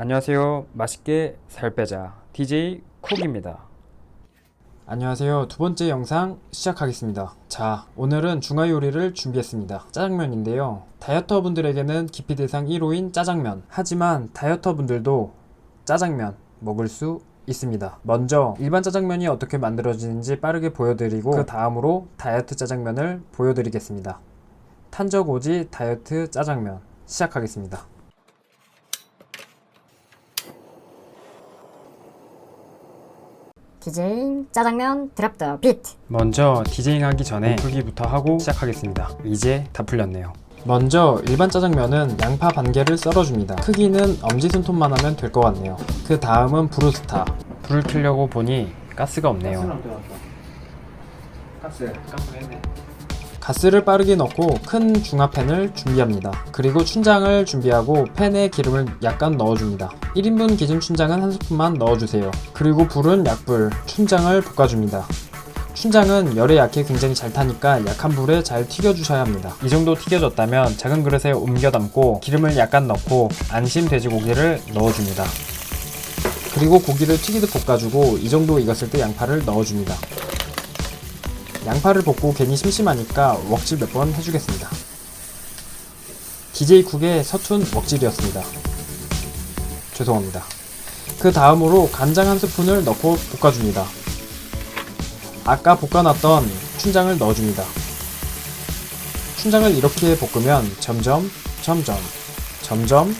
안녕하세요. 맛있게 살 빼자 DJ 쿡입니다. 안녕하세요. 두 번째 영상 시작하겠습니다. 자, 오늘은 중화 요리를 준비했습니다. 짜장면인데요. 다이어터 분들에게는 기피 대상 1호인 짜장면. 하지만 다이어터 분들도 짜장면 먹을 수 있습니다. 먼저 일반 짜장면이 어떻게 만들어지는지 빠르게 보여드리고 그 다음으로 다이어트 짜장면을 보여드리겠습니다. 탄저고지 다이어트 짜장면 시작하겠습니다. 디제잉 짜장면 드랍 더 비트. 먼저 디제잉 하기 전에 풀기부터 하고 시작하겠습니다. 이제 다 풀렸네요. 먼저 일반 짜장면은 양파 반 개를 썰어줍니다. 크기는 엄지손톱만 하면 될 것 같네요. 그 다음은 브루스타. 불을 켜려고 보니 가스가 없네요. 가스를 빠르게 넣고 큰 중화팬을 준비합니다. 그리고 춘장을 준비하고 팬에 기름을 약간 넣어줍니다. 1인분 기준 춘장은 한 스푼만 넣어주세요. 그리고 불은 약불, 춘장을 볶아줍니다. 춘장은 열에 약해 굉장히 잘 타니까 약한 불에 잘 튀겨주셔야 합니다. 이 정도 튀겨졌다면 작은 그릇에 옮겨 담고 기름을 약간 넣고 안심 돼지고기를 넣어줍니다. 그리고 고기를 튀기듯 볶아주고 이 정도 익었을 때 양파를 넣어줍니다. 양파를 볶고 괜히 심심하니까 웍질 몇 번 해주겠습니다. DJ 쿡의 서툰 웍질이었습니다. 죄송합니다. 그 다음으로 간장 한 스푼을 넣고 볶아줍니다. 아까 볶아놨던 춘장을 넣어줍니다. 춘장을 이렇게 볶으면 점점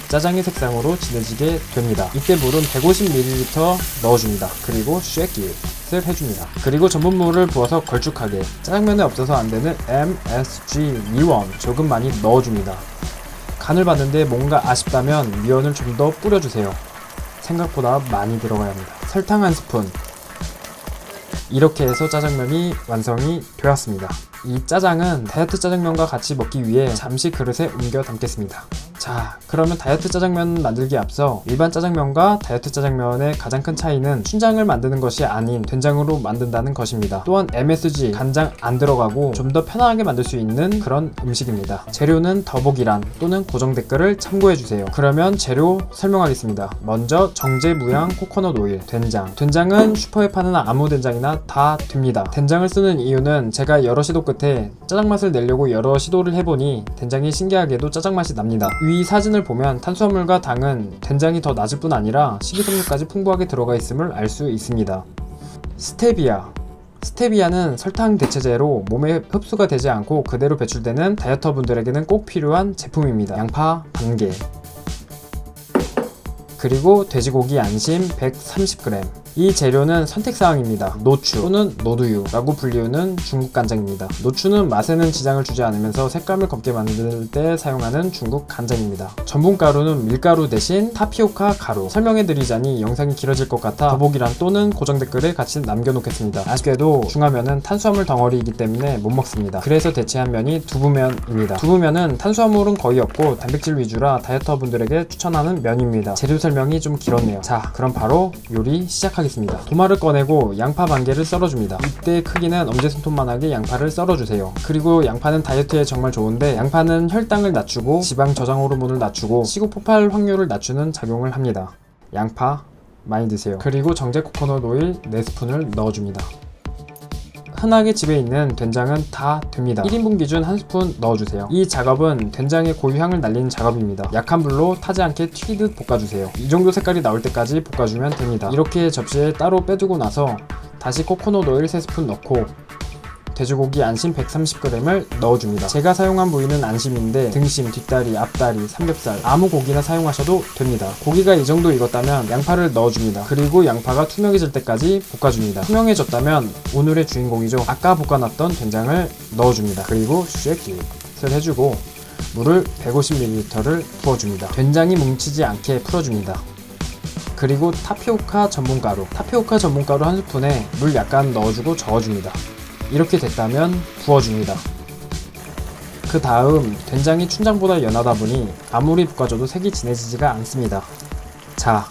짜장의 색상으로 진해지게 됩니다. 이때 물은 150ml 넣어줍니다. 그리고 쉐킷을 해줍니다. 그리고 전분물을 부어서 걸쭉하게, 짜장면에 없어서 안되는 MSG 미원 조금 많이 넣어줍니다. 간을 봤는데 뭔가 아쉽다면 미원을 좀 더 뿌려주세요. 생각보다 많이 들어가야 합니다. 설탕 한 스푼. 이렇게 해서 짜장면이 완성이 되었습니다. 이 짜장은 다이어트 짜장면과 같이 먹기 위해 잠시 그릇에 옮겨 담겠습니다. 자, 그러면 다이어트 짜장면 만들기에 앞서 일반 짜장면과 다이어트 짜장면의 가장 큰 차이는 춘장을 만드는 것이 아닌 된장으로 만든다는 것입니다. 또한 MSG, 간장 안 들어가고 좀 더 편하게 만들 수 있는 그런 음식입니다. 재료는 더보기란 또는 고정 댓글을 참고해주세요. 그러면 재료 설명하겠습니다. 먼저 정제 무향 코코넛 오일, 된장. 된장은 슈퍼에 파는 아무 된장이나 다 됩니다. 된장을 쓰는 이유는 제가 여러 시도 끝에 짜장 맛을 내려고 여러 시도를 해보니 된장이 신기하게도 짜장 맛이 납니다. 위 사진을 보면 탄수화물과 당은 된장이 더 낮을 뿐 아니라 식이섬유까지 풍부하게 들어가 있음을 알 수 있습니다. 스테비아는 설탕 대체제로 몸에 흡수가 되지 않고 그대로 배출되는 다이어터 분들에게는 꼭 필요한 제품입니다. 양파 반 개, 그리고 돼지고기 안심 130g. 이 재료는 선택사항입니다. 노추 또는 노두유라고 불리우는 중국 간장입니다. 노추는 맛에는 지장을 주지 않으면서 색감을 검게 만들 때 사용하는 중국 간장입니다. 전분가루는 밀가루 대신 타피오카 가루. 설명해드리자니 영상이 길어질 것 같아 더보기란 또는 고정 댓글에 같이 남겨놓겠습니다. 아쉽게도 중화면은 탄수화물 덩어리이기 때문에 못 먹습니다. 그래서 대체한 면이 두부면입니다. 두부면은 탄수화물은 거의 없고 단백질 위주라 다이어터 분들에게 추천하는 면입니다. 재료 설명이 좀 길었네요. 자, 그럼 바로 요리 시작하겠습니다. 도마를 꺼내고 양파 반 개를 썰어줍니다. 이때 크기는 엄지손톱만하게 양파를 썰어주세요. 그리고 양파는 다이어트에 정말 좋은데 양파는 혈당을 낮추고 지방 저장 호르몬을 낮추고 시국 폭발 확률을 낮추는 작용을 합니다. 양파 많이 드세요. 그리고 정제 코코넛 오일 4스푼을 넣어줍니다. 흔하게 집에 있는 된장은 다 됩니다. 1인분 기준 한 스푼 넣어주세요. 이 작업은 된장의 고유향을 날리는 작업입니다. 약한 불로 타지 않게 튀기듯 볶아주세요. 이 정도 색깔이 나올 때까지 볶아주면 됩니다. 이렇게 접시에 따로 빼두고 나서 다시 코코넛 오일 3스푼 넣고 돼지고기 안심 130g을 넣어줍니다. 제가 사용한 부위는 안심인데 등심, 뒷다리, 앞다리, 삼겹살 아무 고기나 사용하셔도 됩니다. 고기가 이 정도 익었다면 양파를 넣어줍니다. 그리고 양파가 투명해질 때까지 볶아줍니다. 투명해졌다면 오늘의 주인공이죠. 아까 볶아놨던 된장을 넣어줍니다. 그리고 쉐킷을 해주고 물을 150ml를 부어줍니다. 된장이 뭉치지 않게 풀어줍니다. 그리고 타피오카 전분가루 한 스푼에 물 약간 넣어주고 저어줍니다. 이렇게 됐다면 부어줍니다. 그 다음 된장이 춘장보다 연하다 보니 아무리 볶아줘도 색이 진해지지가 않습니다. 자,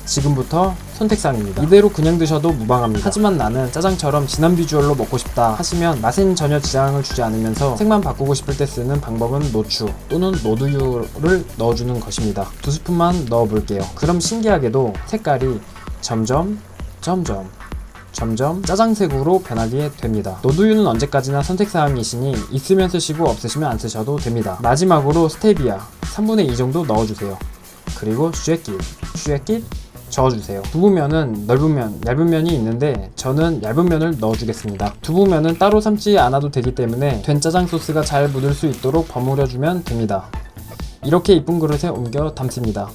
지금부터 선택사항입니다. 이대로 그냥 드셔도 무방합니다. 하지만 나는 짜장처럼 진한 비주얼로 먹고 싶다 하시면 맛엔 전혀 지장을 주지 않으면서 색만 바꾸고 싶을 때 쓰는 방법은 노추 또는 노두유를 넣어주는 것입니다. 2스푼만 넣어볼게요. 그럼 신기하게도 색깔이 점점 짜장색으로 변하게 됩니다. 노두유는 언제까지나 선택사항이시니 있으면 쓰시고 없으시면 안 쓰셔도 됩니다. 마지막으로 스테비아 3분의 2 정도 넣어주세요. 그리고 슈에킷 저어주세요. 두부면은 넓은 면, 얇은 면이 있는데 저는 얇은 면을 넣어주겠습니다. 두부면은 따로 삶지 않아도 되기 때문에 된짜장 소스가 잘 묻을 수 있도록 버무려주면 됩니다. 이렇게 이쁜 그릇에 옮겨 담습니다.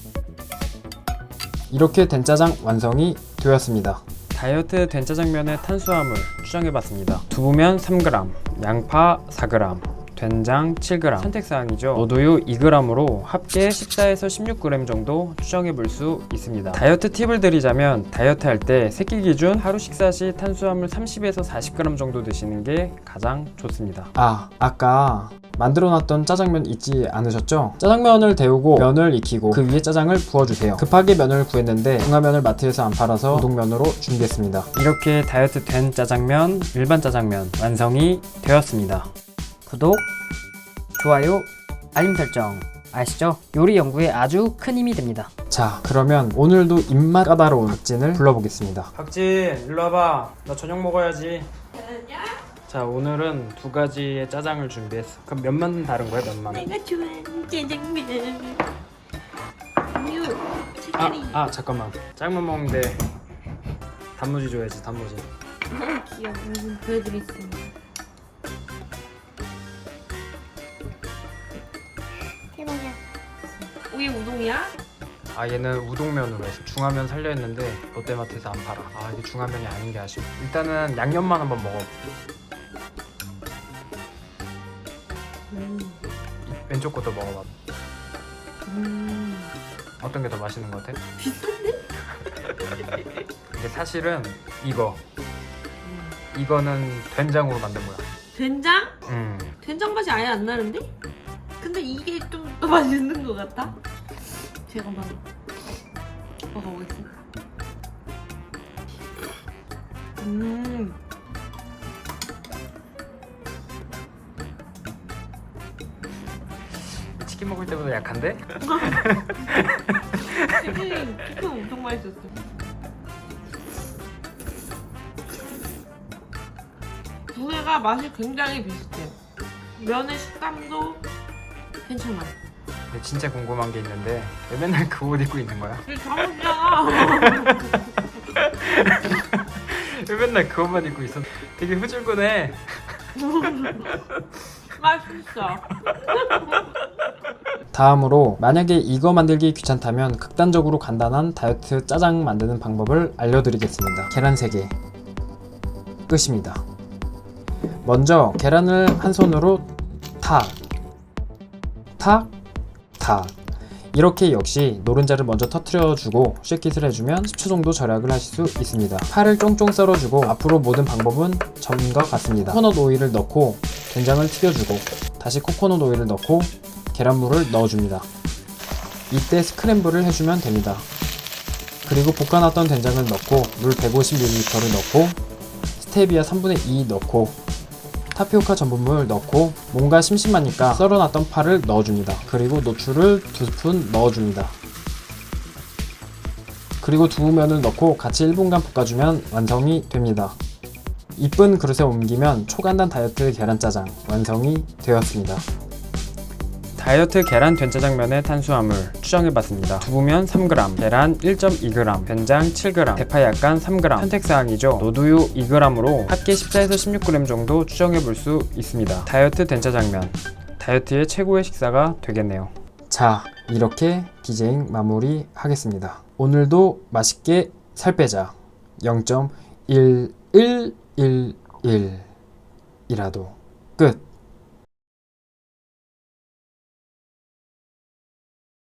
이렇게 된짜장 완성이 되었습니다. 다이어트 된짜장면의 탄수화물 추정해봤습니다. 두부면 3g, 양파 4g, 된장 7g, 선택사항이죠. 노두유 2g으로 합계 14에서 16g 정도 추정해볼 수 있습니다. 다이어트 팁을 드리자면 다이어트 할 때 세끼 기준 하루 식사 시 탄수화물 30에서 40g 정도 드시는 게 가장 좋습니다. 아까 만들어놨던 짜장면 잊지 않으셨죠? 짜장면을 데우고 면을 익히고 그 위에 짜장을 부어주세요. 급하게 면을 구했는데 중화면을 마트에서 안 팔아서 우동면으로 준비했습니다. 이렇게 다이어트 된 짜장면, 일반 짜장면 완성이 되었습니다. 구독, 좋아요, 알림 설정 아시죠? 요리 연구에 아주 큰 힘이 됩니다. 자, 그러면 오늘도 입맛 까다로운 박진을 불러보겠습니다. 박진, 일로 와봐. 나 저녁 먹어야지. 자, 오늘은 2가지의 짜장을 준비했어. 그럼 면만 다른 거야, 면만? 내가 좋아하는 짜장면. 우유, 색깔이. 잠깐만. 짜장면 먹는데 단무지 줘야지, 단무지. 귀여워. 이거 보여드리겠습니다. 대박이야. 우유 우동이야? 얘는 우동면으로 해서 중화면 살려했는데 롯데마트에서 안 팔아. 이게 중화면이 아닌 게 아쉬워. 일단은 양념만 한번 먹어. 왼쪽 것도 먹어봐. 어떤 게 더 맛있는 것 같아? 근데 사실은 이거는 된장으로 만든 거야. 된장? 된장 맛이 아예 안 나는데? 근데 이게 좀 더 맛있는 것 같아? 제가 한번 먹어보겠습니다. 치킨 먹을 때보다 약한데? 치킨 엄청 맛있었어. 두 개가 맛이 굉장히 비슷해. 면의 식감도 괜찮아. 근데 진짜 궁금한 게 있는데 왜 맨날 그 옷 입고 있는 거야? 이게 잠옷이잖아. 왜 맨날 그 옷만 입고 있어? 되게 후줄근해. 맛있어. 다음으로 만약에 이거 만들기 귀찮다면 극단적으로 간단한 다이어트 짜장 만드는 방법을 알려드리겠습니다. 계란 3개 끝입니다. 먼저 계란을 한 손으로 탁 이렇게 역시 노른자를 먼저 터트려주고 쉐킷을 해주면 10초 정도 절약을 하실 수 있습니다. 파를 쫑쫑 썰어주고 앞으로 모든 방법은 전과 같습니다. 코코넛 오일을 넣고 된장을 튀겨주고 다시 코코넛 오일을 넣고 계란물을 넣어줍니다. 이때 스크램블을 해주면 됩니다. 그리고 볶아놨던 된장을 넣고 물 150ml를 넣고 스테비아 3분의 2 넣고 타피오카 전분물 넣고 뭔가 심심하니까 썰어놨던 파를 넣어줍니다. 그리고 노추를 2스푼 넣어줍니다. 그리고 두부면을 넣고 같이 1분간 볶아주면 완성이 됩니다. 이쁜 그릇에 옮기면 초간단 다이어트 계란짜장 완성이 되었습니다. 다이어트 계란 된짜장면의 탄수화물 추정해봤습니다. 두부면 3g, 계란 1.2g, 된장 7g, 대파 약간 3g. 선택사항이죠. 노두유 2g으로 합계 14에서 16g 정도 추정해볼 수 있습니다. 다이어트 된짜장면, 다이어트의 최고의 식사가 되겠네요. 자, 이렇게 디제잉 마무리하겠습니다. 오늘도 맛있게 살 빼자. 0.1111이라도 끝.